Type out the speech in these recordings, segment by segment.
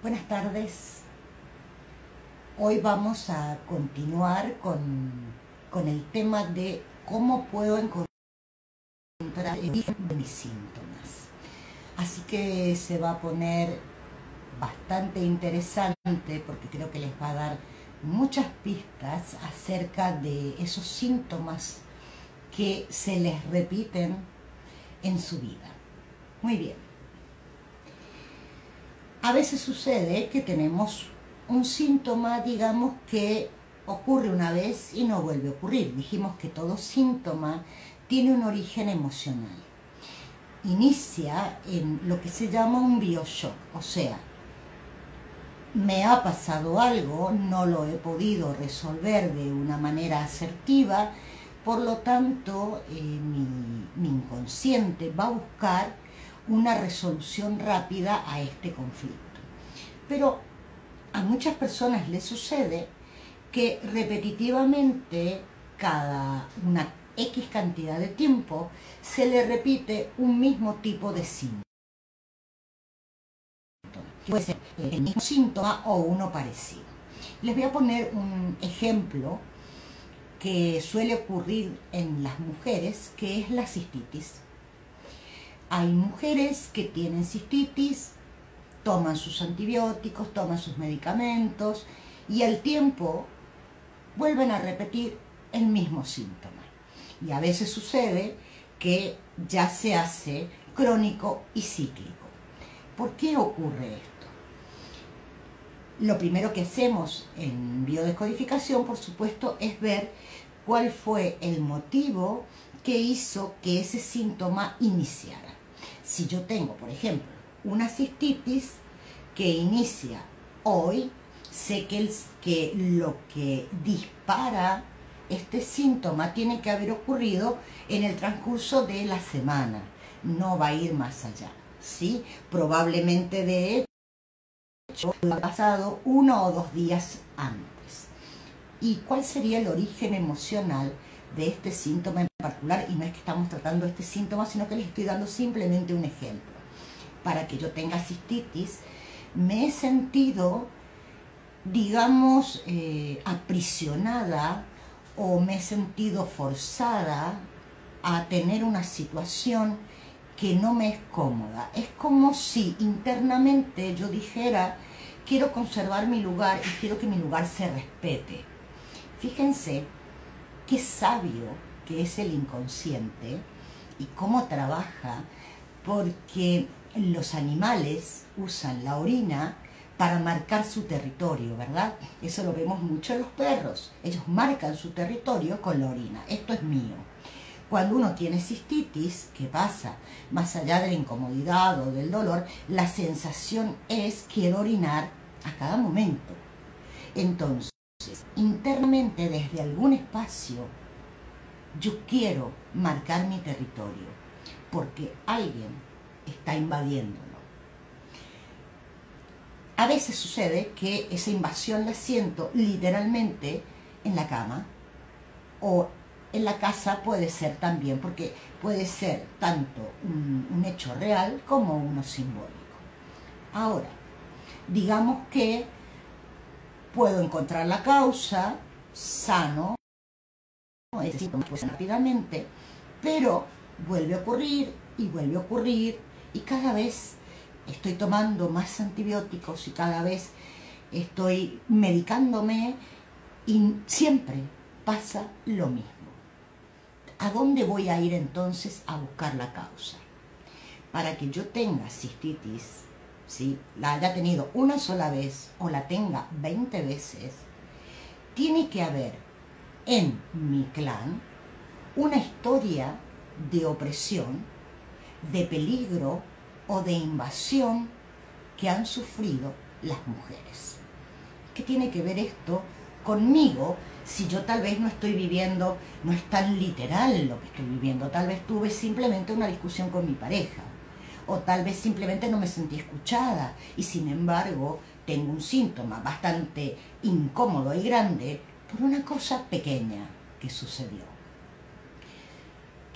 Buenas tardes. Hoy vamos a continuar con el tema de cómo puedo encontrar el origen de mis síntomas. Así que se va a poner bastante interesante porque creo que les va a dar muchas pistas acerca de esos síntomas que se les repiten en su vida. Muy bien. A veces sucede que tenemos un síntoma, digamos, que ocurre una vez y no vuelve a ocurrir. Dijimos que todo síntoma tiene un origen emocional. Inicia en lo que se llama un bioshock, o sea, me ha pasado algo, no lo he podido resolver de una manera asertiva, por lo tanto mi inconsciente va a buscar una resolución rápida a este conflicto. Pero a muchas personas les sucede que repetitivamente, cada una X cantidad de tiempo, se le repite un mismo tipo de síntoma. Puede ser el mismo síntoma o uno parecido. Les voy a poner un ejemplo que suele ocurrir en las mujeres, que es la cistitis. Hay mujeres que tienen cistitis, toman sus antibióticos, toman sus medicamentos y al tiempo vuelven a repetir el mismo síntoma. Y a veces sucede que ya se hace crónico y cíclico. ¿Por qué ocurre esto? Lo primero que hacemos en biodescodificación, por supuesto, es ver cuál fue el motivo que hizo que ese síntoma iniciara. Si yo tengo, por ejemplo, una cistitis que inicia hoy, sé que lo que dispara este síntoma tiene que haber ocurrido en el transcurso de la semana, no va a ir más allá, ¿sí? Probablemente de hecho ha pasado 1 o 2 días antes. ¿Y cuál sería el origen emocional de este síntoma en particular? Y no es que estamos tratando este síntoma, sino que les estoy dando simplemente un ejemplo. Para que yo tenga cistitis, me he sentido, digamos, aprisionada o me he sentido forzada a tener una situación que no me es cómoda. Es como si internamente yo dijera, quiero conservar mi lugar y quiero que mi lugar se respete. Fíjense qué sabio que es el inconsciente y cómo trabaja, porque los animales usan la orina para marcar su territorio, ¿verdad? Eso lo vemos mucho en los perros. Ellos marcan su territorio con la orina. Esto es mío. Cuando uno tiene cistitis, ¿qué pasa? Más allá de la incomodidad o del dolor, la sensación es quiero orinar a cada momento. Entonces, internamente, desde algún espacio, yo quiero marcar mi territorio, porque alguien está invadiéndolo. A veces sucede que esa invasión la siento literalmente en la cama, o en la casa puede ser también, porque puede ser tanto un hecho real como uno simbólico. Ahora, digamos que puedo encontrar la causa, sano, es decir, rápidamente, pero vuelve a ocurrir y vuelve a ocurrir y cada vez estoy tomando más antibióticos y cada vez estoy medicándome y siempre pasa lo mismo. ¿A dónde voy a ir entonces a buscar la causa? Para que yo tenga cistitis, ¿sí?, la haya tenido una sola vez o la tenga 20 veces, tiene que haber en mi clan una historia de opresión, de peligro o de invasión que han sufrido las mujeres. ¿Qué tiene que ver esto conmigo si yo tal vez no estoy viviendo, no es tan literal lo que estoy viviendo? Tal vez tuve simplemente una discusión con mi pareja, o tal vez simplemente no me sentí escuchada y sin embargo tengo un síntoma bastante incómodo y grande por una cosa pequeña que sucedió.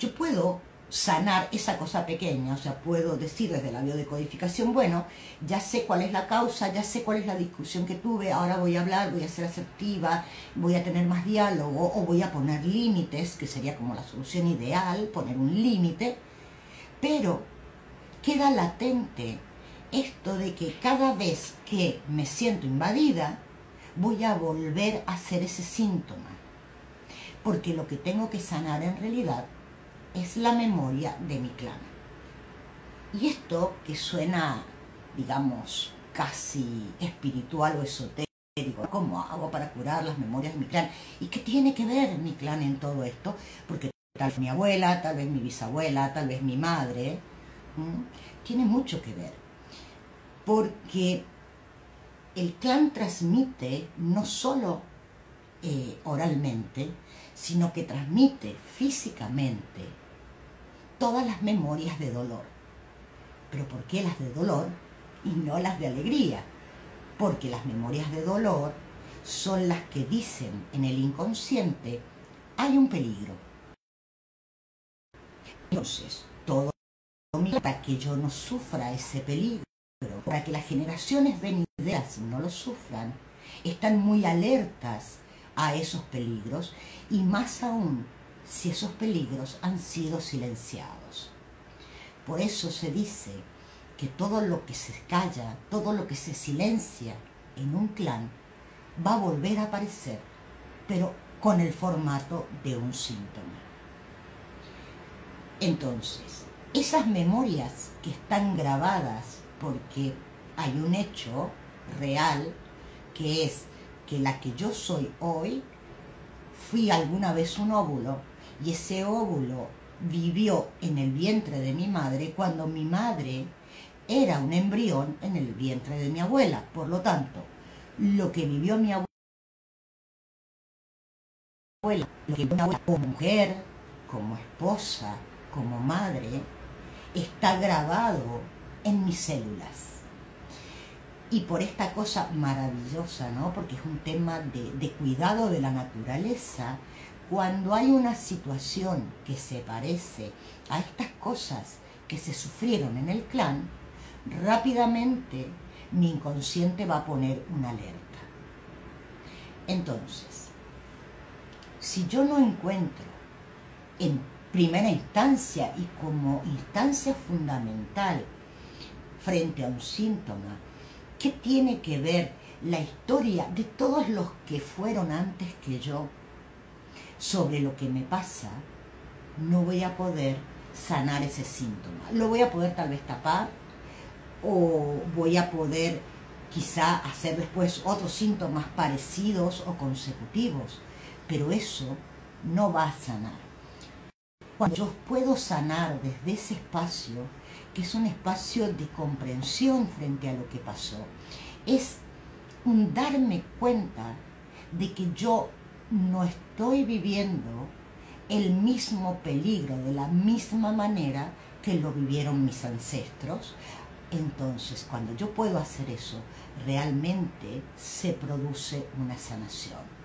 Yo puedo sanar esa cosa pequeña, o sea, puedo decir desde la biodecodificación, bueno, ya sé cuál es la causa, ya sé cuál es la discusión que tuve, ahora voy a hablar, voy a ser asertiva, voy a tener más diálogo, o voy a poner límites, que sería como la solución ideal, poner un límite, pero queda latente esto de que cada vez que me siento invadida, voy a volver a hacer ese síntoma, porque lo que tengo que sanar en realidad es la memoria de mi clan. Y esto que suena, digamos, casi espiritual o esotérico, ¿cómo hago para curar las memorias de mi clan? ¿Y qué tiene que ver mi clan en todo esto? Porque tal vez mi abuela, tal vez mi bisabuela, tal vez mi madre, tiene mucho que ver. Porque el clan transmite no solo oralmente, sino que transmite físicamente todas las memorias de dolor. ¿Pero por qué las de dolor y no las de alegría? Porque las memorias de dolor son las que dicen en el inconsciente, hay un peligro. Entonces, todo para que yo no sufra ese peligro, para que las generaciones venideras no lo sufran, están muy alertas a esos peligros, y más aún si esos peligros han sido silenciados. Por eso se dice que todo lo que se calla, todo lo que se silencia en un clan va a volver a aparecer, pero con el formato de un síntoma. Entonces, esas memorias que están grabadas porque hay un hecho real, que es que la que yo soy hoy, fui alguna vez un óvulo, y ese óvulo vivió en el vientre de mi madre cuando mi madre era un embrión en el vientre de mi abuela. Por lo tanto, lo que vivió mi abuela, lo que vivió mi abuela como mujer, como esposa, como madre, está grabado en mis células. Y por esta cosa maravillosa, ¿no? Porque es un tema de cuidado de la naturaleza, cuando hay una situación que se parece a estas cosas que se sufrieron en el clan, rápidamente mi inconsciente va a poner una alerta. Entonces, si yo no encuentro en primera instancia y como instancia fundamental frente a un síntoma, ¿qué tiene que ver la historia de todos los que fueron antes que yo sobre lo que me pasa? No voy a poder sanar ese síntoma. Lo voy a poder tal vez tapar, o voy a poder quizá hacer después otros síntomas parecidos o consecutivos, pero eso no va a sanar. Cuando yo puedo sanar desde ese espacio, que es un espacio de comprensión frente a lo que pasó, es un darme cuenta de que yo no estoy viviendo el mismo peligro de la misma manera que lo vivieron mis ancestros. Entonces, cuando yo puedo hacer eso, realmente se produce una sanación.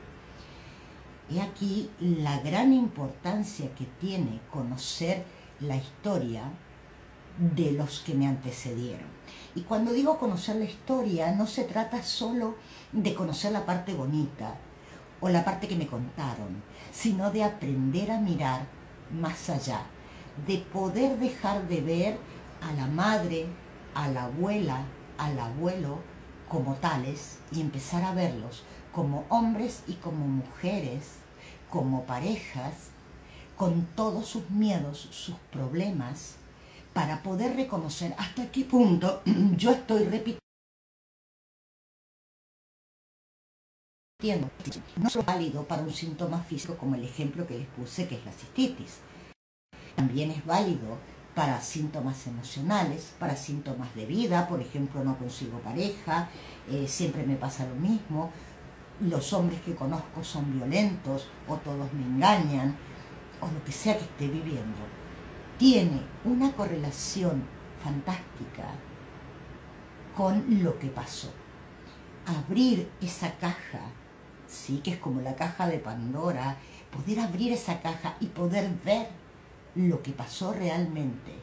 Y aquí la gran importancia que tiene conocer la historia de los que me antecedieron. Y cuando digo conocer la historia, no se trata solo de conocer la parte bonita o la parte que me contaron, sino de aprender a mirar más allá, de poder dejar de ver a la madre, a la abuela, al abuelo como tales y empezar a verlos como hombres y como mujeres, como parejas, con todos sus miedos, sus problemas, para poder reconocer hasta qué punto yo estoy repitiendo. No es válido para un síntoma físico como el ejemplo que les puse, que es la cistitis. También es válido para síntomas emocionales, para síntomas de vida, por ejemplo, no consigo pareja, siempre me pasa lo mismo, los hombres que conozco son violentos, o todos me engañan, o lo que sea que esté viviendo. Tiene una correlación fantástica con lo que pasó. Abrir esa caja, sí, que es como la caja de Pandora, poder abrir esa caja y poder ver lo que pasó realmente,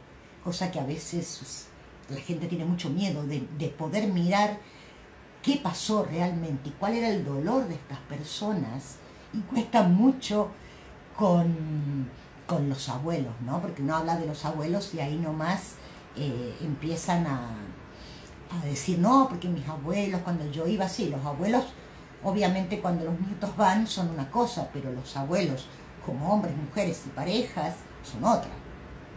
cosa que a veces la gente tiene mucho miedo de poder mirar qué pasó realmente y cuál era el dolor de estas personas, y cuesta mucho con los abuelos, ¿no? Porque uno habla de los abuelos y ahí nomás empiezan a decir, no, porque mis abuelos, cuando yo iba, sí, los abuelos, obviamente cuando los nietos van son una cosa, pero los abuelos, como hombres, mujeres y parejas, son otra,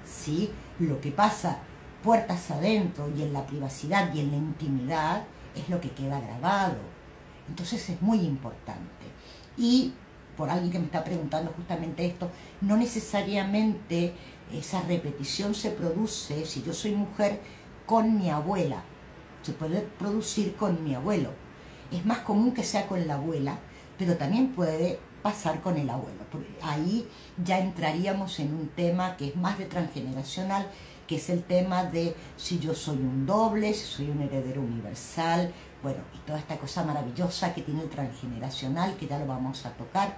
¿sí? Lo que pasa puertas adentro y en la privacidad y en la intimidad es lo que queda grabado. Entonces es muy importante. Y por alguien que me está preguntando justamente esto, no necesariamente esa repetición se produce, si yo soy mujer, con mi abuela. Se puede producir con mi abuelo. Es más común que sea con la abuela, pero también puede pasar con el abuelo. Porque ahí ya entraríamos en un tema que es más de transgeneracional, que es el tema de si yo soy un doble, si soy un heredero universal, bueno, y toda esta cosa maravillosa que tiene el transgeneracional, que ya lo vamos a tocar,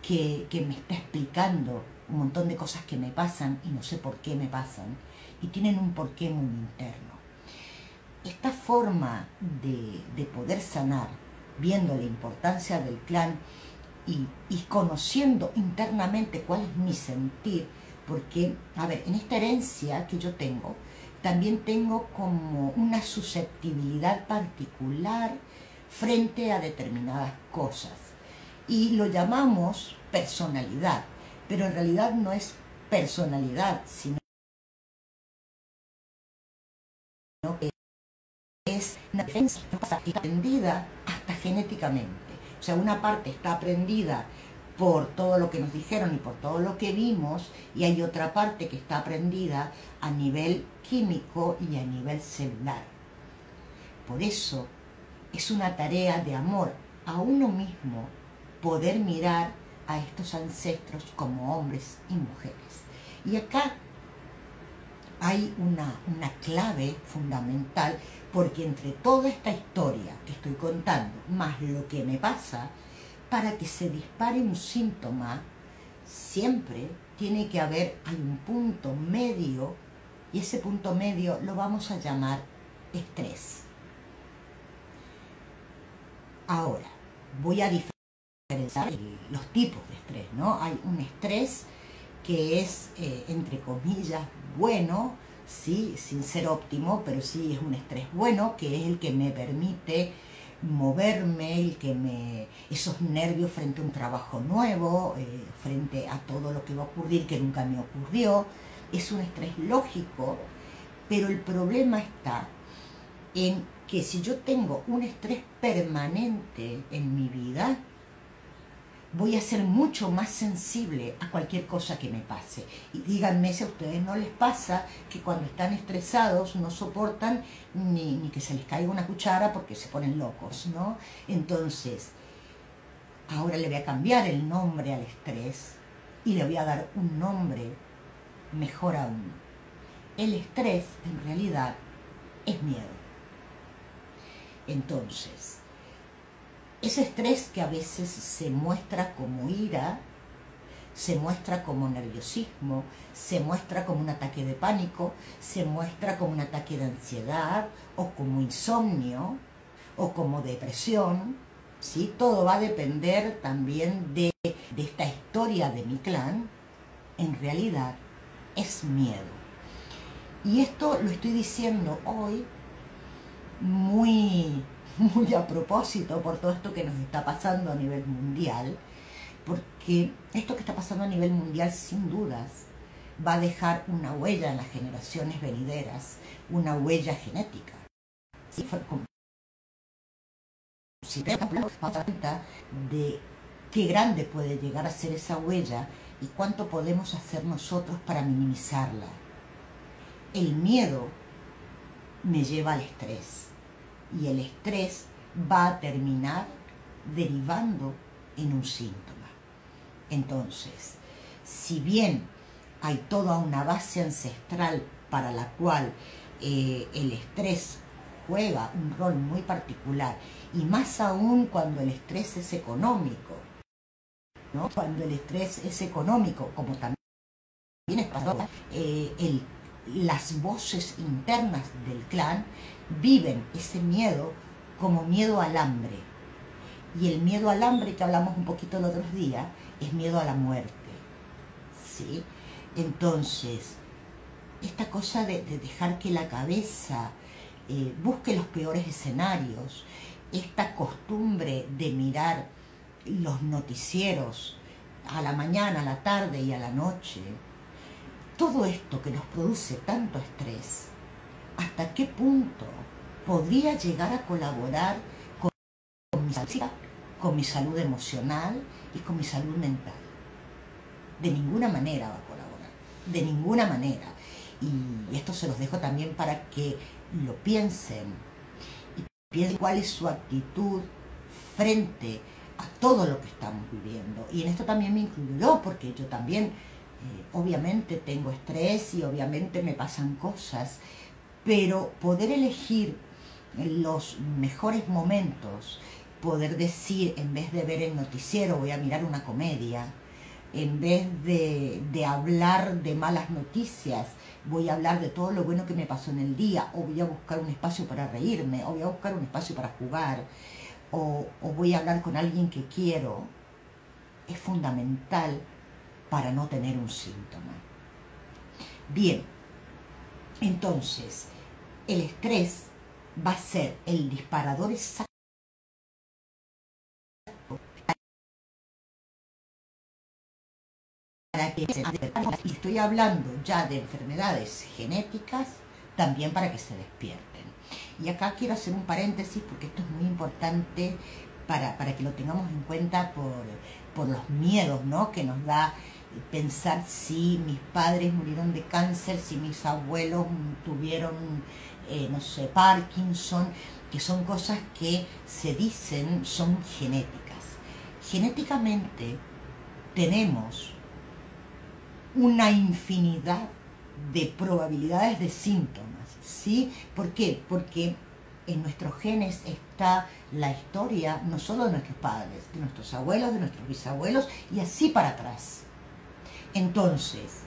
que me está explicando un montón de cosas que me pasan y no sé por qué me pasan, y tienen un porqué muy interno. Esta forma de poder sanar, viendo la importancia del clan y conociendo internamente cuál es mi sentir, porque, a ver, en esta herencia que yo tengo, también tengo como una susceptibilidad particular frente a determinadas cosas. Y lo llamamos personalidad, pero en realidad no es personalidad, sino que es una defensa que está aprendida hasta genéticamente. O sea, una parte está aprendida por todo lo que nos dijeron y por todo lo que vimos, y hay otra parte que está aprendida a nivel químico y a nivel celular. Por eso es una tarea de amor a uno mismo poder mirar a estos ancestros como hombres y mujeres. Y acá hay una clave fundamental, porque entre toda esta historia que estoy contando, más lo que me pasa, para que se dispare un síntoma, siempre tiene que haber un punto medio, y ese punto medio lo vamos a llamar estrés. Ahora, voy a diferenciar los tipos de estrés, ¿no? Hay un estrés que es, entre comillas, bueno, sí, sin ser óptimo, pero sí es un estrés bueno, que es el que me permite moverme, esos nervios frente a un trabajo nuevo, frente a todo lo que va a ocurrir que nunca me ocurrió. Es un estrés lógico, pero el problema está en que si yo tengo un estrés permanente en mi vida, voy a ser mucho más sensible a cualquier cosa que me pase. Y díganme si a ustedes no les pasa que cuando están estresados no soportan ni que se les caiga una cuchara porque se ponen locos, ¿no? Entonces, ahora le voy a cambiar el nombre al estrés y le voy a dar un nombre mejor aún. El estrés, en realidad, es miedo. Entonces, ese estrés que a veces se muestra como ira, se muestra como nerviosismo, se muestra como un ataque de pánico, se muestra como un ataque de ansiedad, o como insomnio, o como depresión, ¿sí? Todo va a depender también de esta historia de mi clan. En realidad es miedo. Y esto lo estoy diciendo hoy muy a propósito por todo esto que nos está pasando a nivel mundial, porque esto que está pasando a nivel mundial sin dudas va a dejar una huella en las generaciones venideras, una huella genética. Si te das cuenta de qué grande puede llegar a ser esa huella y cuánto podemos hacer nosotros para minimizarla. El miedo me lleva al estrés, y el estrés va a terminar derivando en un síntoma. Entonces, si bien hay toda una base ancestral para la cual el estrés juega un rol muy particular, y más aún cuando el estrés es económico, ¿no? Cuando el estrés es económico, como también las voces internas del clan viven ese miedo como miedo al hambre. Y el miedo al hambre, que hablamos un poquito el otro día, es miedo a la muerte, ¿sí? Entonces, esta cosa de dejar que la cabeza busque los peores escenarios, esta costumbre de mirar los noticieros a la mañana, a la tarde y a la noche, todo esto que nos produce tanto estrés, ¿hasta qué punto podría llegar a colaborar con mi salud emocional y con mi salud mental? De ninguna manera va a colaborar, de ninguna manera. Y esto se los dejo también para que lo piensen y piensen cuál es su actitud frente a todo lo que estamos viviendo. Y en esto también me incluyo, porque yo también obviamente tengo estrés y obviamente me pasan cosas, pero poder elegir los mejores momentos, poder decir, en vez de ver el noticiero voy a mirar una comedia, en vez de hablar de malas noticias, voy a hablar de todo lo bueno que me pasó en el día, o voy a buscar un espacio para reírme, o voy a buscar un espacio para jugar, o voy a hablar con alguien que quiero, es fundamental para no tener un síntoma. Bien, entonces, el estrés va a ser el disparador exacto para que se despierten. Y estoy hablando ya de enfermedades genéticas, también para que se despierten. Y acá quiero hacer un paréntesis porque esto es muy importante para que lo tengamos en cuenta por los miedos, ¿no?, que nos da pensar si mis padres murieron de cáncer, si mis abuelos tuvieron, no sé, Parkinson, que son cosas que se dicen son genéticas. Genéticamente tenemos una infinidad de probabilidades de síntomas, ¿sí? ¿Por qué? Porque en nuestros genes está la historia no solo de nuestros padres, de nuestros abuelos, de nuestros bisabuelos y así para atrás. Entonces,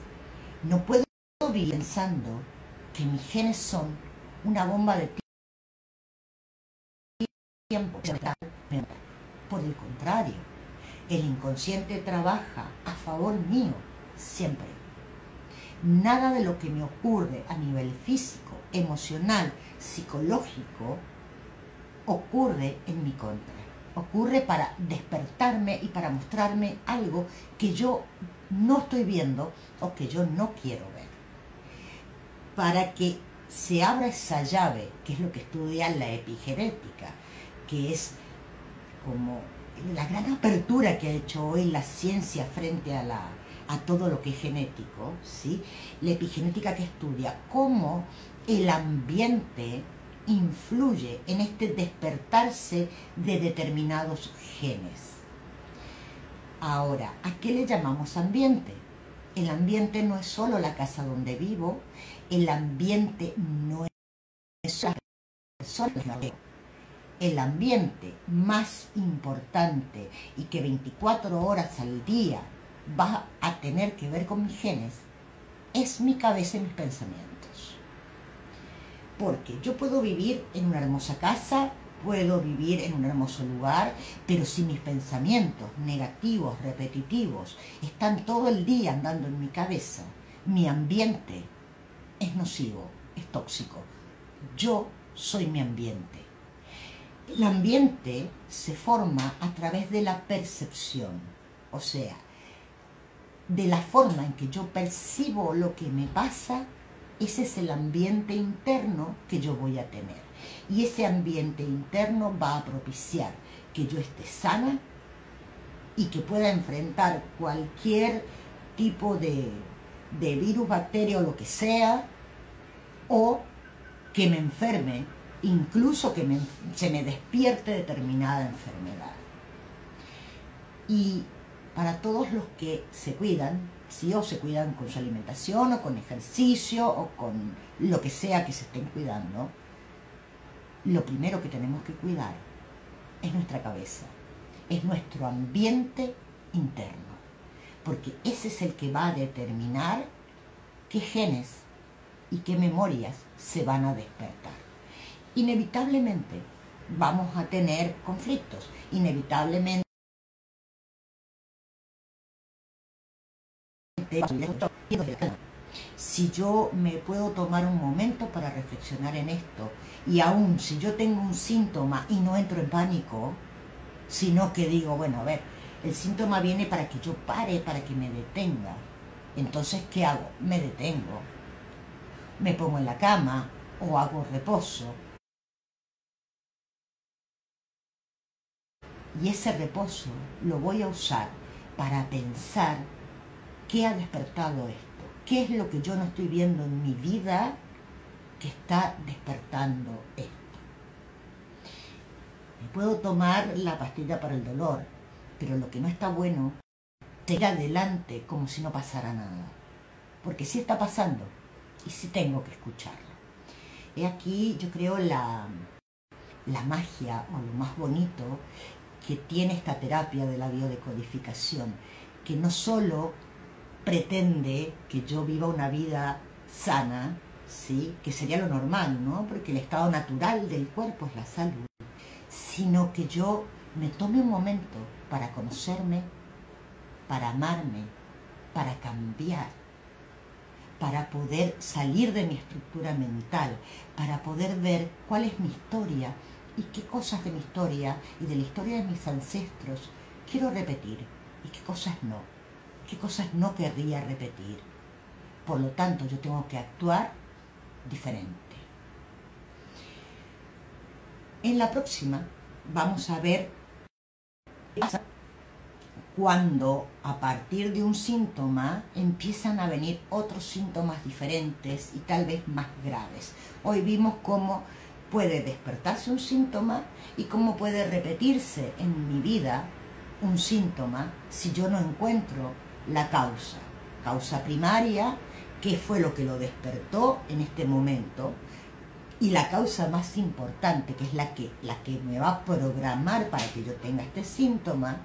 no puedo vivir pensando que mis genes son una bomba de tiempo. Por el contrario, el inconsciente trabaja a favor mío siempre. Nada de lo que me ocurre a nivel físico, emocional, psicológico, ocurre en mi contra. Ocurre para despertarme y para mostrarme algo que yo no estoy viendo o que yo no quiero ver. Para que se abra esa llave, que es lo que estudia la epigenética, que es como la gran apertura que ha hecho hoy la ciencia frente a todo lo que es genético, ¿sí? La epigenética, que estudia cómo el ambiente influye en este despertarse de determinados genes. Ahora, ¿a qué le llamamos ambiente? El ambiente no es solo la casa donde vivo, el ambiente no es solo la persona. El ambiente más importante y que 24 horas al día va a tener que ver con mis genes es mi cabeza y mis pensamientos. Porque yo puedo vivir en una hermosa casa, puedo vivir en un hermoso lugar, pero si mis pensamientos negativos, repetitivos, están todo el día andando en mi cabeza, mi ambiente es nocivo, es tóxico. Yo soy mi ambiente. El ambiente se forma a través de la percepción, o sea, de la forma en que yo percibo lo que me pasa. Ese es el ambiente interno que yo voy a tener. Y ese ambiente interno va a propiciar que yo esté sana y que pueda enfrentar cualquier tipo de virus, bacteria o lo que sea, o que me enferme, incluso que se me despierte determinada enfermedad. Y para todos los que se cuidan, ¿sí?, o se cuidan con su alimentación, o con ejercicio, o con lo que sea que se estén cuidando, lo primero que tenemos que cuidar es nuestra cabeza, es nuestro ambiente interno, porque ese es el que va a determinar qué genes y qué memorias se van a despertar. Inevitablemente vamos a tener conflictos, inevitablemente si yo me puedo tomar un momento para reflexionar en esto, y aún si yo tengo un síntoma y no entro en pánico, sino que digo, bueno, a ver, el síntoma viene para que yo pare, para que me detenga. Entonces, ¿qué hago? Me detengo, me pongo en la cama o hago reposo. Y ese reposo lo voy a usar para pensar qué ha despertado esto, qué es lo que yo no estoy viendo en mi vida que está despertando esto. Me puedo tomar la pastilla para el dolor, pero lo que no está bueno es seguir adelante como si no pasara nada, porque sí está pasando y sí tengo que escucharlo. He aquí, yo creo, la magia o lo más bonito que tiene esta terapia de la biodecodificación, que no solo pretende que yo viva una vida sana, ¿sí?, que sería lo normal, ¿no?, porque el estado natural del cuerpo es la salud, sino que yo me tome un momento para conocerme, para amarme, para cambiar, para poder salir de mi estructura mental, para poder ver cuál es mi historia y qué cosas de mi historia y de la historia de mis ancestros quiero repetir y qué cosas no querría repetir. Por lo tanto, yo tengo que actuar diferente. En la próxima vamos a ver qué pasa cuando a partir de un síntoma empiezan a venir otros síntomas diferentes y tal vez más graves. Hoy vimos cómo puede despertarse un síntoma y cómo puede repetirse en mi vida un síntoma si yo no encuentro la causa primaria, qué fue lo que lo despertó en este momento, y la causa más importante, que es la que me va a programar para que yo tenga este síntoma,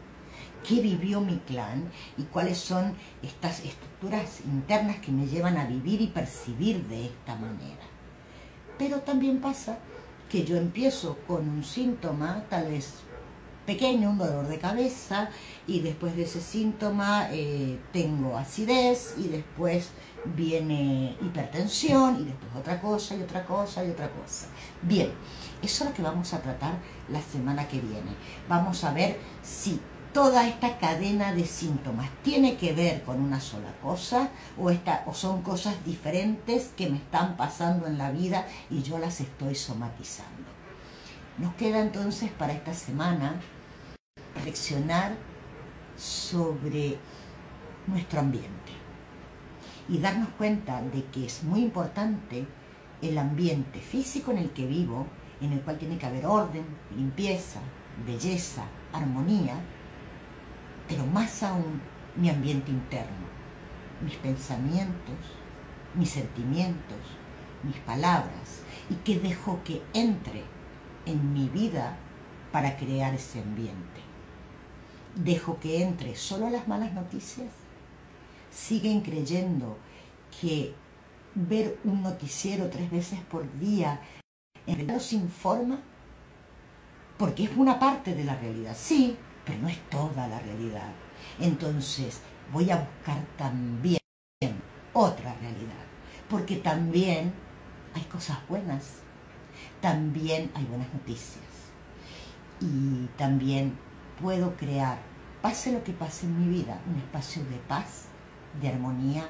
qué vivió mi clan y cuáles son estas estructuras internas que me llevan a vivir y percibir de esta manera. Pero también pasa que yo empiezo con un síntoma tal vez pequeño, un dolor de cabeza, y después de ese síntoma tengo acidez, y después viene hipertensión, y después otra cosa, y otra cosa, y otra cosa. Bien, eso es lo que vamos a tratar la semana que viene. Vamos a ver si toda esta cadena de síntomas tiene que ver con una sola cosa o son cosas diferentes que me están pasando en la vida y yo las estoy somatizando. Nos queda entonces para esta semana reflexionar sobre nuestro ambiente y darnos cuenta de que es muy importante el ambiente físico en el que vivo, en el cual tiene que haber orden, limpieza, belleza, armonía, pero más aún mi ambiente interno, mis pensamientos, mis sentimientos, mis palabras, y que dejo que entre en mi vida para crear ese ambiente. Dejo que entre solo las malas noticias. Siguen creyendo que ver un noticiero 3 veces por día en realidad los informa, porque es una parte de la realidad, sí, pero no es toda la realidad. Entonces voy a buscar también otra realidad, porque también hay cosas buenas, también hay buenas noticias, y también puedo crear, pase lo que pase en mi vida, un espacio de paz, de armonía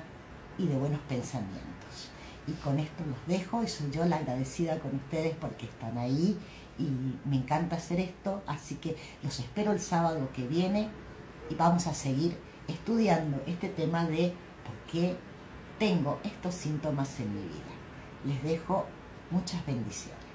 y de buenos pensamientos. Y con esto los dejo, y soy yo la agradecida con ustedes porque están ahí y me encanta hacer esto, así que los espero el sábado que viene y vamos a seguir estudiando este tema de por qué tengo estos síntomas en mi vida. Les dejo muchas bendiciones.